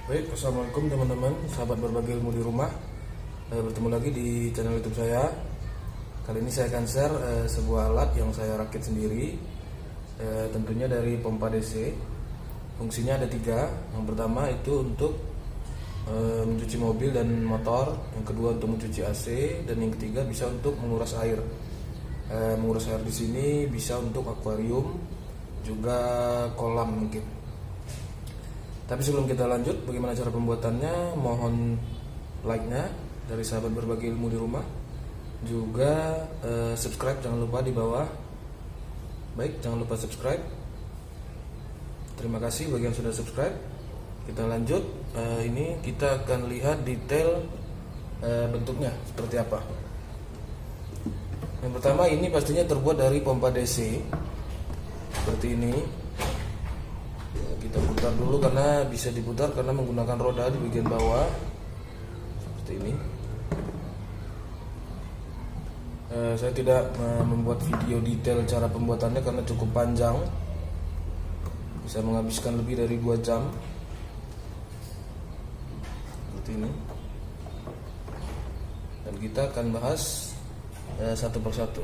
Baik, assalamualaikum teman-teman, sahabat berbagi ilmu di rumah. Bertemu lagi di channel YouTube saya. Kali ini saya akan share sebuah alat yang saya rakit sendiri, tentunya dari pompa DC. Fungsinya ada 3. Yang pertama itu untuk mencuci mobil dan motor, yang kedua untuk mencuci AC, dan yang ketiga bisa untuk menguras air. Menguras air di sini bisa untuk akuarium, juga kolam mungkin. Tapi sebelum kita lanjut, bagaimana cara pembuatannya? Mohon like-nya dari sahabat berbagi ilmu di rumah. Juga subscribe, jangan lupa di bawah. Baik, jangan lupa subscribe. Terima kasih bagi yang sudah subscribe. Kita lanjut. Ini kita akan lihat detail bentuknya seperti apa. Yang pertama, ini pastinya terbuat dari pompa DC seperti ini. Kita putar dulu karena bisa diputar karena menggunakan roda di bagian bawah seperti ini. Saya tidak membuat video detail cara pembuatannya karena cukup panjang, bisa menghabiskan lebih dari 2 jam seperti ini. Dan kita akan bahas satu persatu.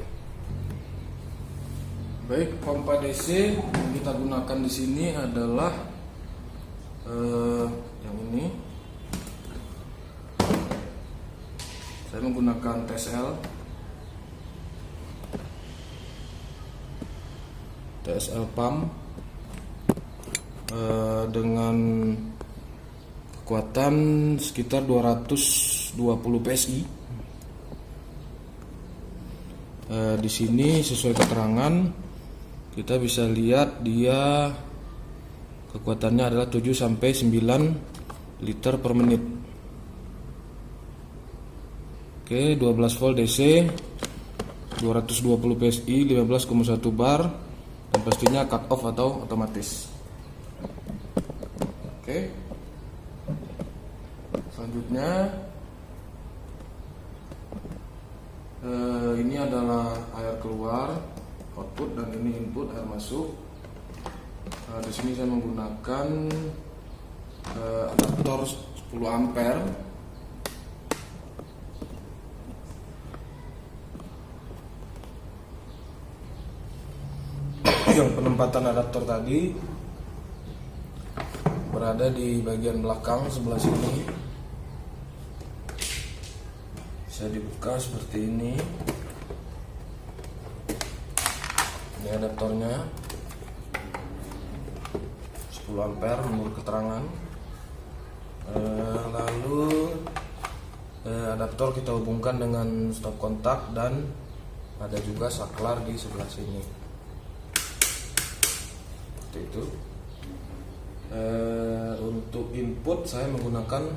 Baik, pompa DC yang kita gunakan di sini adalah yang ini. Saya menggunakan TSL pump dengan kekuatan sekitar 220 PSI. Di sini sesuai keterangan kita bisa lihat dia kekuatannya adalah 7-9 liter per menit. Oke, 12 volt DC, 220 PSI, 15,1 bar, dan pastinya cut off atau otomatis. Oke. Selanjutnya ini adalah air keluar, output, dan ini input air masuk. Di sini saya menggunakan adaptor 10 ampere. Yang penempatan adaptor tadi berada di bagian belakang sebelah sini. Bisa dibuka seperti ini. Ini adaptornya 10 ampere menurut keterangan. Lalu adaptor kita hubungkan dengan stop kontak dan ada juga saklar di sebelah sini. Seperti itu. Untuk input saya menggunakan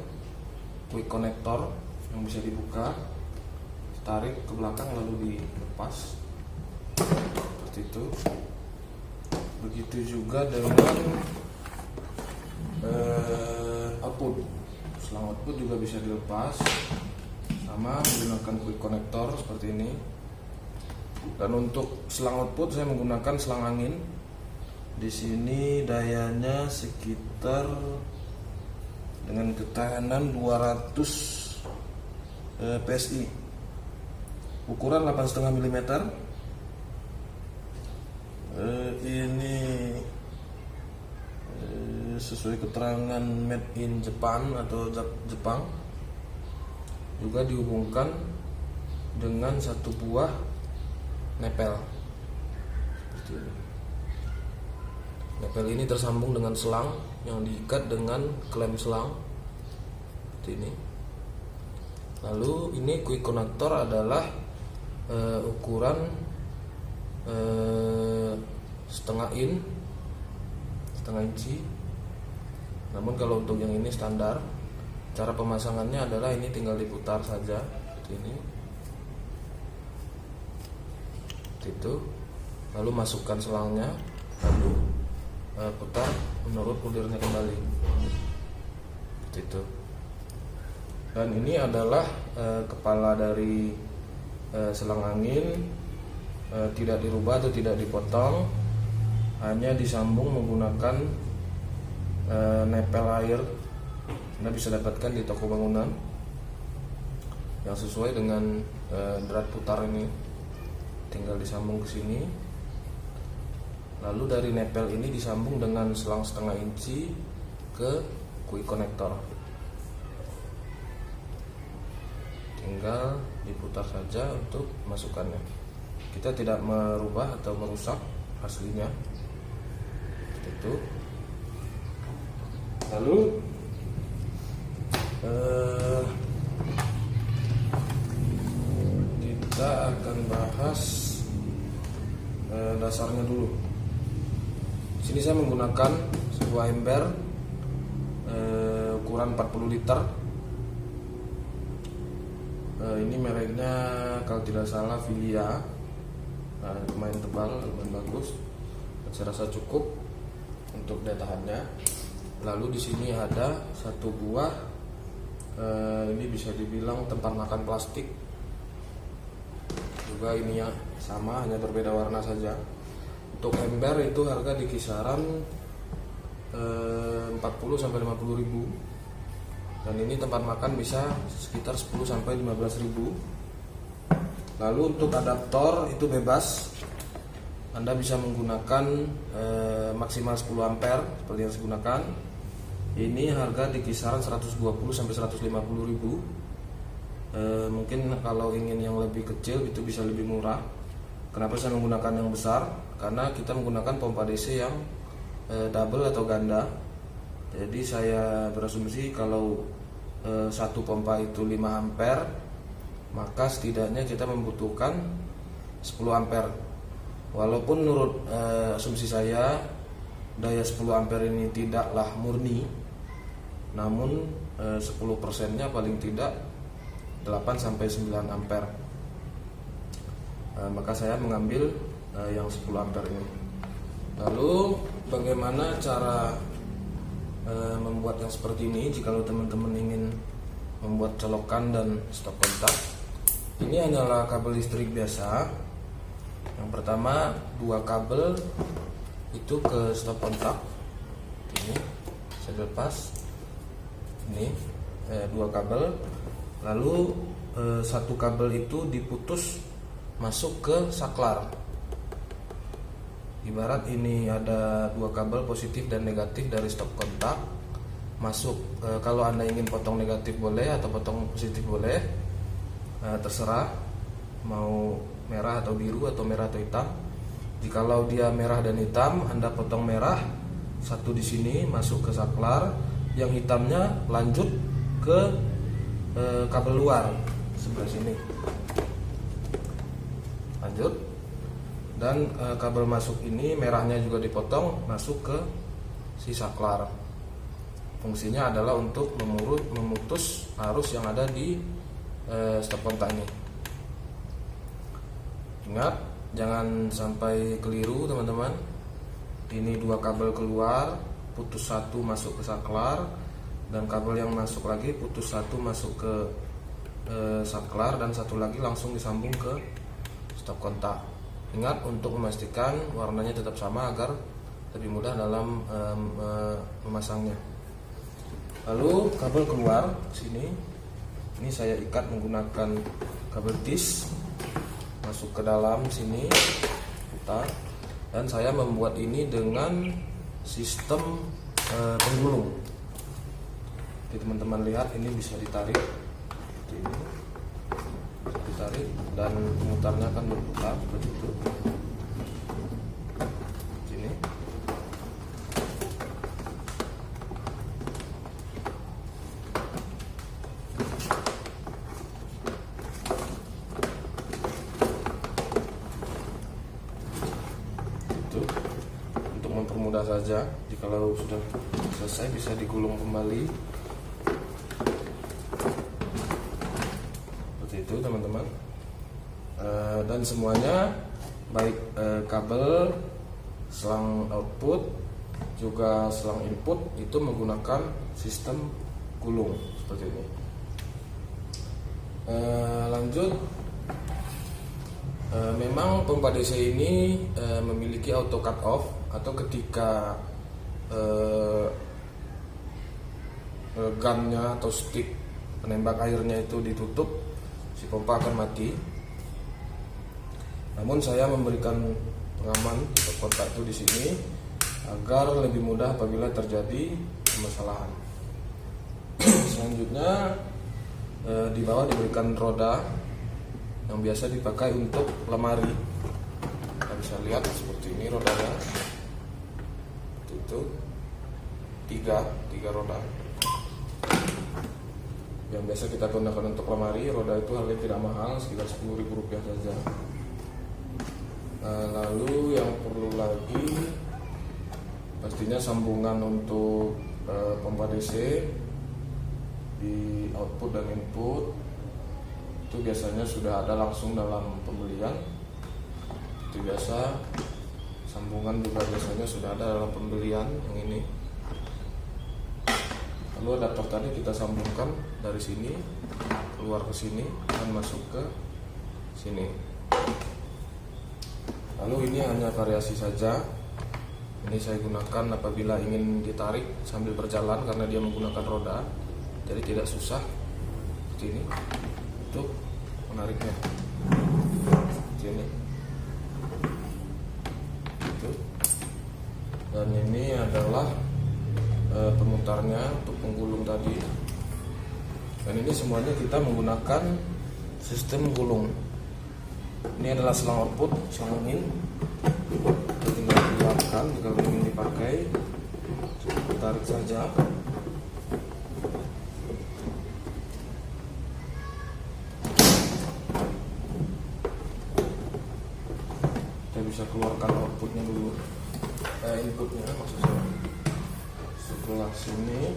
quick connector yang bisa dibuka, tarik ke belakang lalu dilepas seperti itu. Begitu juga dengan output, selang output juga bisa dilepas sama menggunakan quick connector seperti ini. Dan untuk selang output saya menggunakan selang angin. Di sini dayanya sekitar dengan ketahanan 200 PSI, ukuran 8,5 mm. Ini sesuai keterangan made in Japan atau Jepang. Juga dihubungkan dengan satu buah nepel seperti ini. Nepel ini tersambung dengan selang yang diikat dengan klem selang seperti ini. Lalu ini quick connector adalah ukuran setengah inci. Namun kalau untuk yang ini standar. Cara pemasangannya adalah ini tinggal diputar saja seperti ini. Seperti itu. Lalu masukkan selangnya, lalu putar menurut ulirnya kembali seperti itu. Dan ini adalah kepala dari selang angin, tidak dirubah atau tidak dipotong, hanya disambung menggunakan nepel air Anda bisa dapatkan di toko bangunan yang sesuai dengan drat putar ini. Tinggal disambung ke sini. Lalu dari nepel ini disambung dengan selang setengah inci ke quick connector. Tinggal diputar saja untuk masukkannya. Kita tidak merubah atau merusak aslinya. Itu. Lalu kita akan bahas dasarnya dulu. Di sini saya menggunakan sebuah ember ukuran 40 liter. Ini mereknya kalau tidak salah Filia. Lumayan tebal, lumayan bagus. Saya rasa cukup untuk daya tahannya. Lalu di sini ada satu buah, ini bisa dibilang tempat makan plastik. Juga ini ya sama, hanya berbeda warna saja. Untuk ember itu harga di kisaran 40 sampai 50 ribu. Dan ini tempat makan bisa sekitar 10 sampai 15 ribu. Lalu untuk adaptor itu bebas. Anda bisa menggunakan maksimal 10 ampere seperti yang saya gunakan. Ini harga di kisaran 120 sampai 150 ribu. Mungkin kalau ingin yang lebih kecil itu bisa lebih murah. Kenapa saya menggunakan yang besar? Karena kita menggunakan pompa DC yang double atau ganda. Jadi saya berasumsi kalau satu pompa itu 5 ampere, maka setidaknya kita membutuhkan 10 ampere. Walaupun menurut asumsi saya daya 10 ampere ini tidaklah murni, namun 10%-nya paling tidak 8 sampai 9 ampere. Maka saya mengambil yang 10 ampere ini. Lalu bagaimana cara membuat yang seperti ini? Jika teman-teman ingin membuat colokan dan stop kontak, ini hanyalah kabel listrik biasa. Yang pertama, 2 kabel itu ke stop kontak. Ini saya lepas. Ini 2 kabel. Lalu 1 kabel itu diputus masuk ke saklar. Ibarat ini ada 2 kabel positif dan negatif dari stop kontak masuk. Kalau Anda ingin potong negatif boleh atau potong positif boleh, terserah mau merah atau biru atau merah atau hitam. Jikalau dia merah dan hitam, Anda potong merah satu di sini masuk ke saklar, yang hitamnya lanjut ke kabel luar sebelah sini, lanjut. Dan kabel masuk ini merahnya juga dipotong masuk ke si saklar. Fungsinya adalah untuk memutus arus yang ada di stop kontak ini. Ingat, jangan sampai keliru teman-teman. Ini 2 kabel keluar, putus 1 masuk ke saklar, dan kabel yang masuk lagi putus 1 masuk ke saklar, dan satu lagi langsung disambung ke stop kontak. Ingat untuk memastikan warnanya tetap sama agar lebih mudah dalam memasangnya. Lalu kabel keluar sini, ini saya ikat menggunakan kabel tis masuk ke dalam sini, putar, dan saya membuat ini dengan sistem penggulung. Jadi teman-teman lihat, ini bisa ditarik seperti ini, ditarik dan pemutarnya akan berputar seperti itu. Sini. Itu untuk mempermudah saja. Jikalau sudah selesai bisa digulung kembali. Itu teman-teman, dan semuanya baik kabel, selang output juga selang input itu menggunakan sistem gulung seperti ini. Lanjut, memang pompa DC ini memiliki auto cut off, atau ketika gunnya atau stick penembak airnya itu ditutup, si pompa akan mati. Namun saya memberikan pengaman atau kontak itu di sini agar lebih mudah apabila terjadi permasalahan. Selanjutnya di bawah diberikan roda yang biasa dipakai untuk lemari. Kita bisa lihat seperti ini rodanya. Itu tiga roda yang biasa kita gunakan untuk lemari. Roda itu harganya tidak mahal, sekitar Rp10.000 saja. Lalu yang perlu lagi pastinya sambungan untuk pompa DC di output dan input. Itu biasanya sudah ada langsung dalam pembelian. Itu biasa. Sambungan juga biasanya sudah ada dalam pembelian yang ini. Lalu adaptor tadi kita sambungkan dari sini keluar ke sini dan masuk ke sini. Lalu ini hanya variasi saja. Ini saya gunakan apabila ingin ditarik sambil berjalan karena dia menggunakan roda, jadi tidak susah. Seperti ini untuk menariknya. Seperti ini. Itu. Dan ini adalah pemutarnya untuk penggulung tadi. Dan ini semuanya kita menggunakan sistem gulung. Ini adalah selang output, selang angin. Kita tinggal keluarkan jika ingin dipakai. Tarik saja. Kita bisa keluarkan outputnya dulu, inputnya maksud saya. Sebelah sini.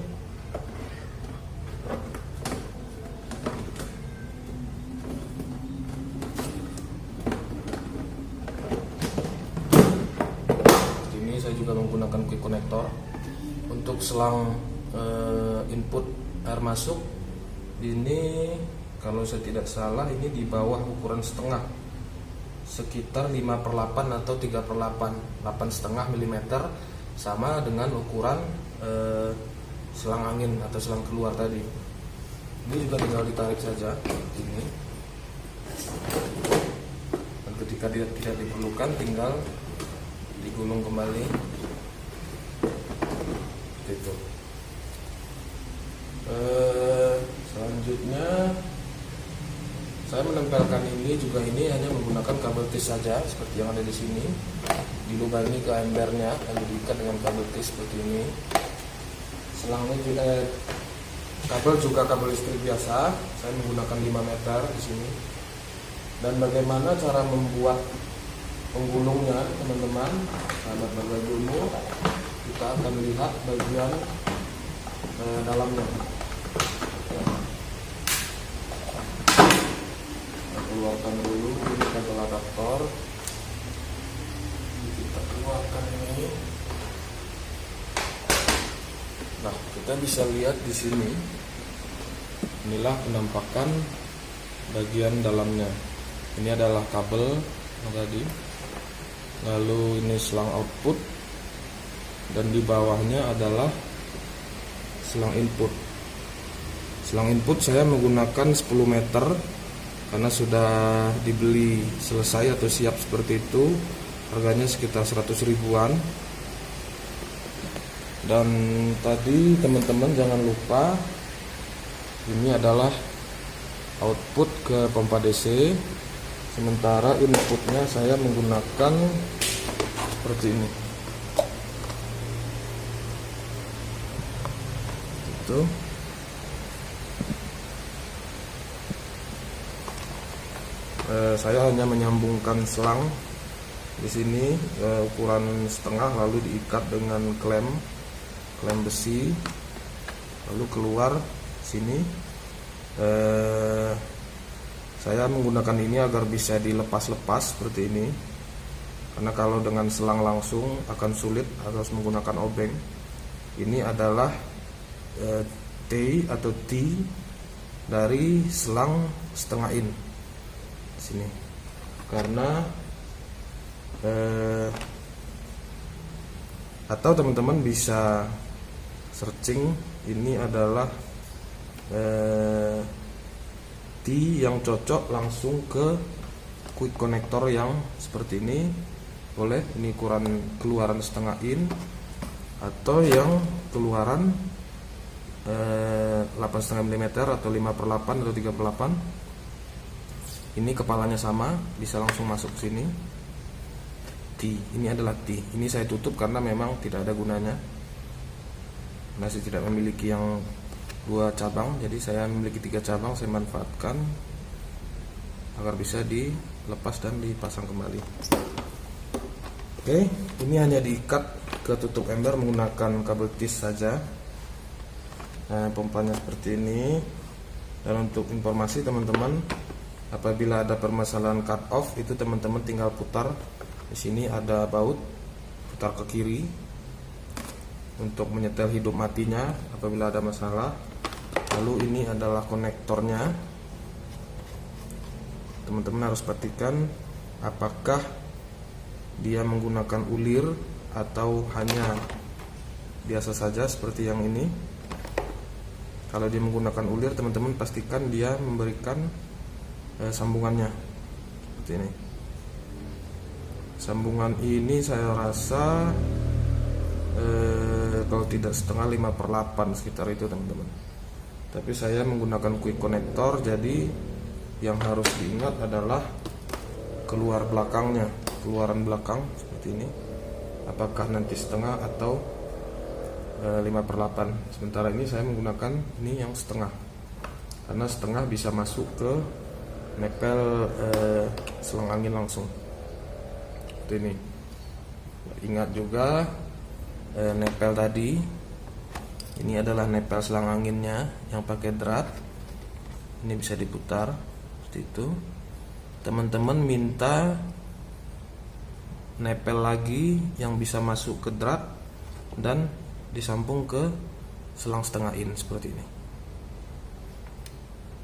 Ini saya juga menggunakan quick connector untuk selang input air masuk. Ini kalau saya tidak salah ini di bawah ukuran setengah, sekitar 5/8 atau 3/8, 8,5 mm, sama dengan ukuran selang angin atau selang keluar tadi. Ini juga tinggal ditarik saja ini. Dan ketika tidak diperlukan tinggal digulung kembali. Gitu. Selanjutnya saya menempelkan ini juga, ini hanya menggunakan kabel tis saja seperti yang ada di sini. Dilubangi ke embernya lalu diikat dengan kabel tis seperti ini. Selangnya juga kabel kabel listrik biasa. Saya menggunakan 5 meter di sini. Dan bagaimana cara membuat penggulungnya, teman-teman, sahabat berbagai ilmu, kita akan lihat bagian dalamnya. Kita keluarkan dulu ini kabel adaptor. Kita keluarkan ini. Nah, kita bisa lihat di sini. Inilah penampakan bagian dalamnya. Ini adalah kabel yang tadi. Lalu ini selang output, dan di bawahnya adalah selang input. Selang input saya menggunakan 10 meter karena sudah dibeli selesai atau siap seperti itu. Harganya sekitar 100 ribuan. Dan tadi teman-teman jangan lupa ini adalah output ke pompa DC. Sementara inputnya saya menggunakan seperti ini. Itu. Saya hanya menyambungkan selang di sini ukuran setengah, lalu diikat dengan klem besi, lalu keluar sini. Saya menggunakan ini agar bisa dilepas-lepas seperti ini, karena kalau dengan selang langsung akan sulit, harus menggunakan obeng. Ini adalah T atau T dari selang setengah in sini, karena atau teman-teman bisa searching ini adalah T yang cocok langsung ke quick connector yang seperti ini. Boleh ini ukuran keluaran setengah in atau yang keluaran 8,5 mm atau 5/8 atau 3/8. Ini kepalanya sama, bisa langsung masuk ke sini. T, ini adalah T. Ini saya tutup karena memang tidak ada gunanya. Masih tidak memiliki yang 2 cabang, jadi saya memiliki 3 cabang. Saya manfaatkan agar bisa dilepas dan dipasang kembali. Oke, ini hanya diikat ke tutup ember menggunakan kabel tis saja. Nah, pompanya seperti ini. Dan untuk informasi teman-teman, apabila ada permasalahan cut off, itu teman-teman tinggal putar. Di sini ada baut, putar ke kiri untuk menyetel hidup matinya apabila ada masalah. Lalu ini adalah konektornya. Teman-teman harus perhatikan apakah dia menggunakan ulir atau hanya biasa saja seperti yang ini. Kalau dia menggunakan ulir, teman-teman pastikan dia memberikan sambungannya seperti ini. Sambungan ini saya rasa kalau tidak setengah 5/8 sekitar itu teman-teman. Tapi saya menggunakan quick connector, jadi yang harus diingat adalah keluar belakangnya, keluaran belakang seperti ini. Apakah nanti setengah atau 5/8. Sementara ini saya menggunakan ini yang setengah, karena setengah bisa masuk ke nepel selang angin langsung seperti ini. Ingat juga nepel tadi, ini adalah nepel selang anginnya yang pakai drat. Ini bisa diputar seperti itu. Teman-teman minta nepel lagi yang bisa masuk ke drat dan disambung ke selang setengah in seperti ini.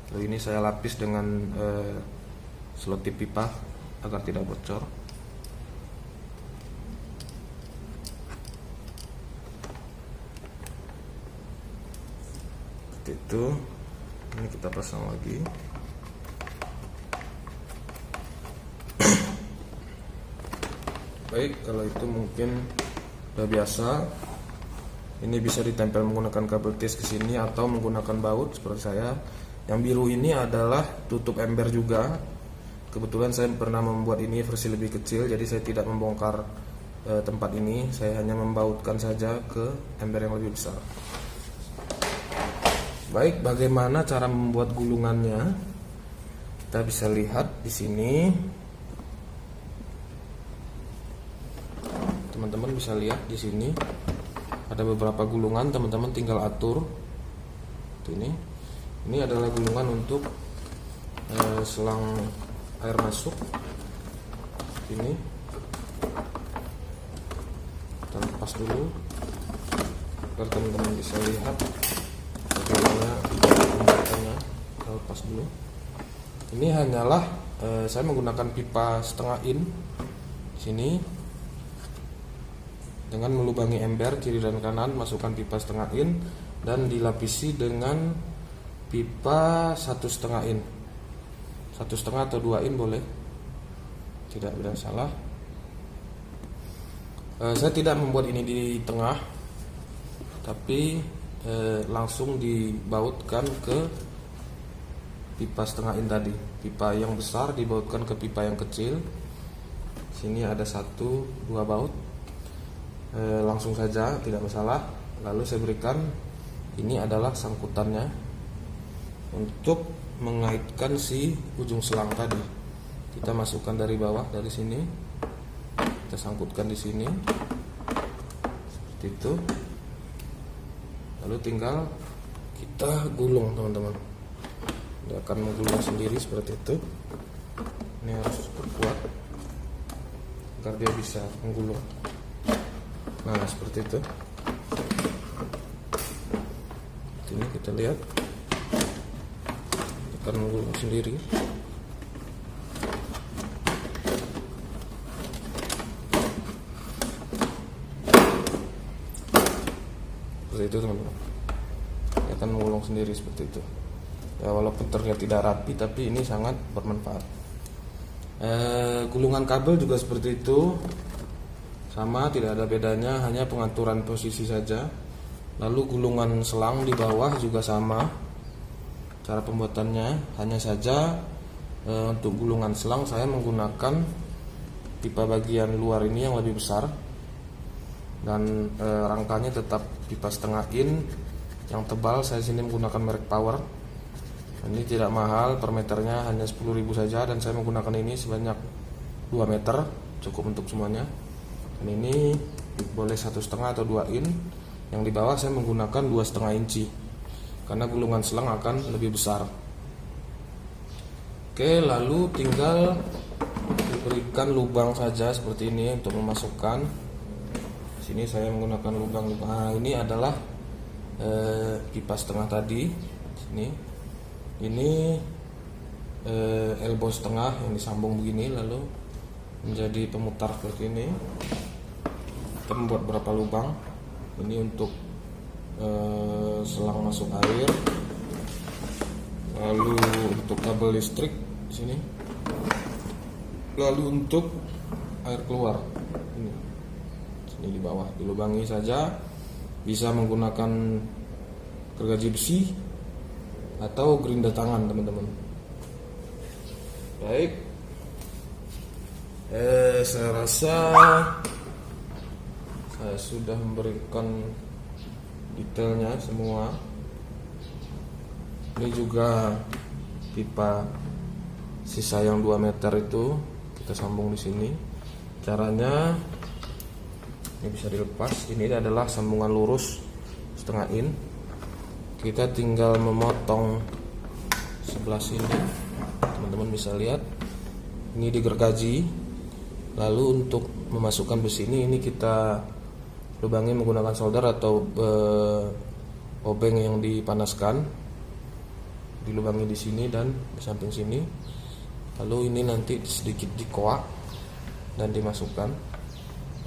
Lalu ini saya lapis dengan selotip pipa agar tidak bocor. Seperti itu. Ini kita pasang lagi. Baik, kalau itu mungkin udah biasa. Ini bisa ditempel menggunakan kabel tis ke sini atau menggunakan baut seperti saya. Yang biru ini adalah tutup ember juga. Kebetulan saya pernah membuat ini versi lebih kecil, jadi saya tidak membongkar tempat ini. Saya hanya membautkan saja ke ember yang lebih besar. Baik, bagaimana cara membuat gulungannya? Kita bisa lihat di sini. Teman-teman bisa lihat di sini. Ada beberapa gulungan, teman-teman tinggal atur. Ini adalah gulungan untuk selang air masuk. Ini kita lepas dulu agar teman-teman bisa lihat bagaimana pembuatannya. Kita lepas dulu. Ini hanyalah saya menggunakan pipa setengah in di sini. Dengan melubangi ember kiri dan kanan, masukkan pipa setengah in dan dilapisi dengan pipa 1,5 in, 1,5 atau 2 in boleh, tidak bersalah. Saya tidak membuat ini di tengah, tapi langsung dibautkan ke pipa setengah in tadi. Pipa yang besar dibautkan ke pipa yang kecil. Sini ada 1-2 baut. Langsung saja, tidak masalah. Lalu saya berikan, ini adalah sangkutannya untuk mengaitkan si ujung selang tadi. Kita masukkan dari bawah, dari sini. Kita sangkutkan di sini. Seperti itu. Lalu tinggal kita gulung, teman-teman. Dia akan menggulung sendiri seperti itu. Ini harus berkuat agar dia bisa menggulung. Nah, seperti itu. Ini kita lihat akan menggulung sendiri. Seperti itu, teman-teman. akan menggulung sendiri seperti itu. Ya, walaupun terlihat tidak rapi, tapi ini sangat bermanfaat. Gulungan kabel juga seperti itu, sama, tidak ada bedanya, hanya pengaturan posisi saja. Lalu gulungan selang di bawah juga sama, cara pembuatannya hanya saja untuk gulungan selang saya menggunakan pipa bagian luar ini yang lebih besar, dan rangkanya tetap pipa setengah in yang tebal. Saya sini menggunakan merek Power. Ini tidak mahal, per meternya hanya 10.000 saja, dan saya menggunakan ini sebanyak 2 meter, cukup untuk semuanya. Dan ini boleh 1,5 atau 2 in. Yang di bawah saya menggunakan 2,5 inci karena gulungan selang akan lebih besar. Oke, lalu tinggal diberikan lubang saja seperti ini untuk memasukkan. Sini saya menggunakan lubang-lubang. Nah, ini adalah pipa setengah tadi. Sini, ini elbow setengah yang disambung begini, lalu menjadi pemutar seperti ini. Kita membuat berapa lubang. Ini untuk selang masuk air, lalu untuk kabel listrik di sini, lalu untuk air keluar ini. Ini di bawah dilubangi saja, bisa menggunakan gergaji besi atau gerinda tangan, teman-teman. Baik, saya rasa saya sudah memberikan detailnya semua. Ini juga pipa sisa yang 2 meter itu kita sambung di sini. Caranya ini bisa dilepas. Ini adalah sambungan lurus setengah in. Kita tinggal memotong sebelah sini. Teman-teman bisa lihat. Ini digergaji. Lalu untuk memasukkan besi ini kita lubangi menggunakan solder atau obeng yang dipanaskan. Dilubangi di sini dan di samping sini. Lalu ini nanti sedikit dikoak dan dimasukkan.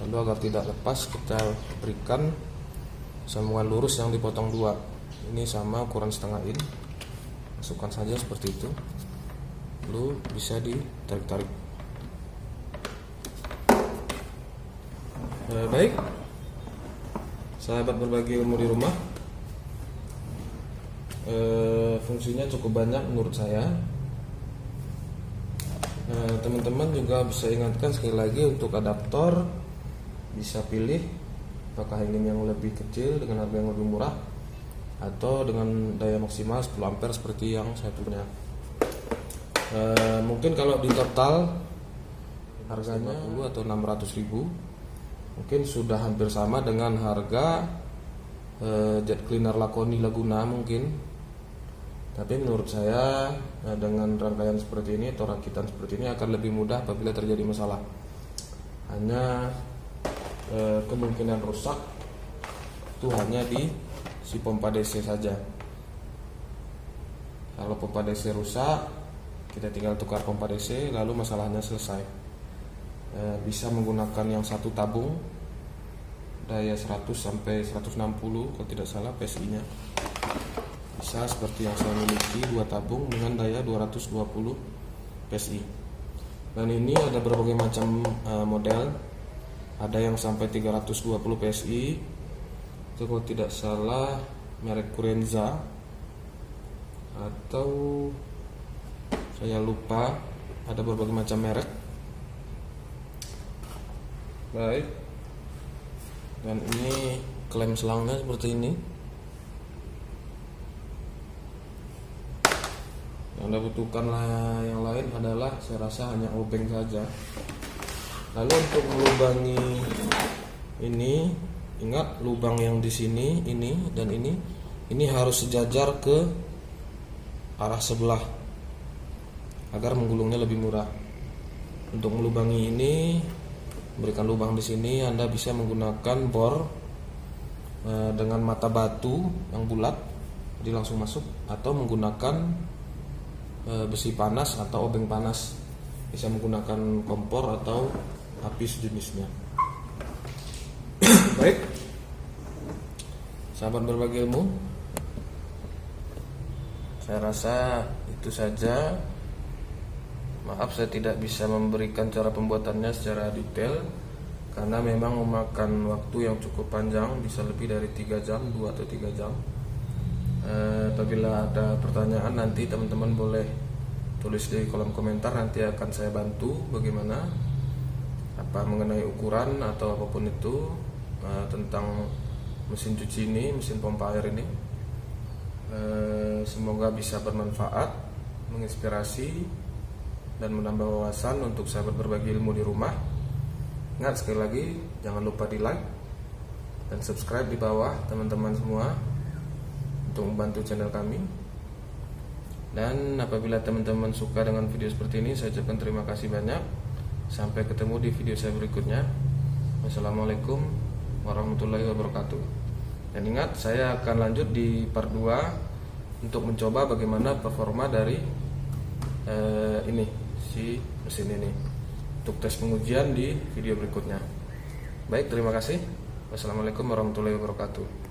Lalu agar tidak lepas kita berikan sambungan lurus yang dipotong 2. Ini sama ukuran setengah in. Masukkan saja seperti itu. Lalu bisa ditarik-tarik. Baik, sahabat berbagi ilmu di rumah, fungsinya cukup banyak menurut saya. Teman-teman juga bisa ingatkan sekali lagi untuk adaptor, bisa pilih apakah ingin yang lebih kecil dengan harga yang lebih murah atau dengan daya maksimal 10 ampere seperti yang saya punya. Mungkin kalau di total harganya 50 atau 600.000, mungkin sudah hampir sama dengan harga jet cleaner Laconi Laguna mungkin. Tapi menurut saya dengan rangkaian seperti ini atau rakitan seperti ini akan lebih mudah apabila terjadi masalah. Hanya kemungkinan rusak itu hanya di si pompa DC saja. Kalau pompa DC rusak, kita tinggal tukar pompa DC lalu masalahnya selesai. Bisa menggunakan yang satu tabung daya 100 sampai 160 kalau tidak salah PSI-nya. Bisa seperti yang saya miliki, 2 tabung dengan daya 220 PSI. Dan ini ada berbagai macam model. Ada yang sampai 320 PSI. Itu kalau tidak salah merek Curenza atau saya lupa, ada berbagai macam merek. Baik, dan ini klem selangnya seperti ini. Yang Anda butuhkan yang lain adalah saya rasa hanya obeng saja. Lalu untuk melubangi ini, ingat lubang yang di sini, ini dan ini harus sejajar ke arah sebelah agar menggulungnya lebih murah. Untuk melubangi ini, berikan lubang di sini, Anda bisa menggunakan bor dengan mata batu yang bulat, jadi langsung masuk, atau menggunakan besi panas atau obeng panas. Bisa menggunakan kompor atau api sejenisnya. Baik, sahabat berbagi ilmu, Saya rasa itu saja. Maaf saya tidak bisa memberikan cara pembuatannya secara detail karena memang memakan waktu yang cukup panjang, bisa lebih dari 3 jam, 2 atau 3 jam. Apabila ada pertanyaan nanti teman-teman boleh tulis di kolom komentar, nanti akan saya bantu bagaimana apa mengenai ukuran atau apapun itu tentang mesin cuci ini, mesin pompa air ini. Semoga bisa bermanfaat, menginspirasi dan menambah wawasan untuk sahabat berbagi ilmu di rumah. Ingat sekali lagi, jangan lupa di like dan subscribe di bawah teman-teman semua untuk membantu channel kami. Dan apabila teman-teman suka dengan video seperti ini, saya ucapkan terima kasih banyak. Sampai ketemu di video saya berikutnya. Wassalamualaikum warahmatullahi wabarakatuh. Dan ingat, saya akan lanjut di part 2 untuk mencoba bagaimana performa dari si mesin ini untuk tes pengujian di video berikutnya. Baik, terima kasih. Wassalamualaikum warahmatullahi wabarakatuh.